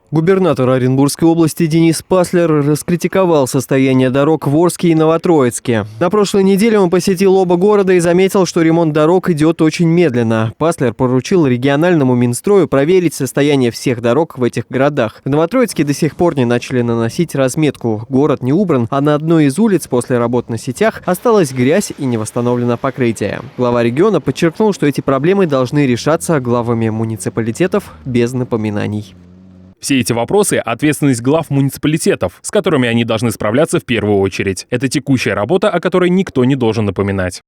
Губернатор Оренбургской области Денис Паслер раскритиковал состояние дорог в Орске и Новотроицке. На прошлой неделе он посетил оба города и заметил, что ремонт дорог идет очень медленно. Паслер поручил региональному Минстрою проверить состояние всех дорог в этих городах. В Новотроицке до сих пор не начали наносить разметку. Город не убран, а на одной из улиц после работ на сетях осталась грязь и не восстановлено покрытие. Глава региона подчеркнул, что эти проблемы должны решаться главами муниципалитетов без напоминаний. Все эти вопросы – ответственность глав муниципалитетов, с которыми они должны справляться в первую очередь. Это текущая работа, о которой никто не должен напоминать.